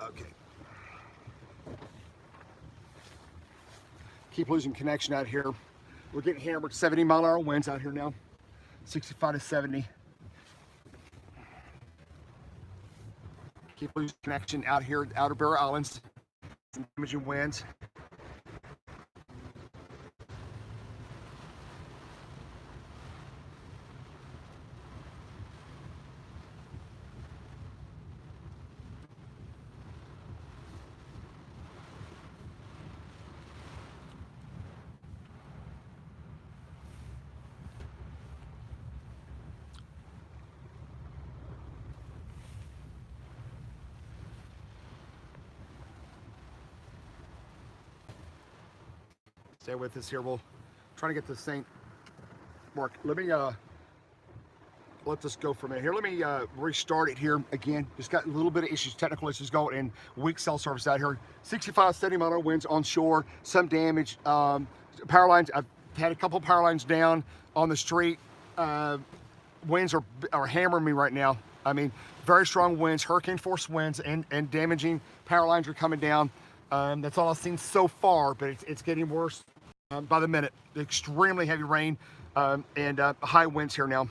Okay. Keep losing connection out here. We're getting hammered 70-mile-an-hour winds out here now. 65 to 70. Keep losing connection out here at Outer Barrow Islands. Some damaging winds. Stay with us here. We'll try to get this thing work. Let me let this go for a minute here. Let me restart it here again. Just got a little bit of issues, technical issues going, and weak cell service out here. 65, 70-mile-an-hour winds on shore. Some damage. Power lines. I've had a couple power lines down on the street. Winds are hammering me right now. I mean, very strong winds, hurricane force winds, and damaging power lines are coming down. That's all I've seen so far, but it's getting worse by the minute. Extremely heavy rain and high winds here now.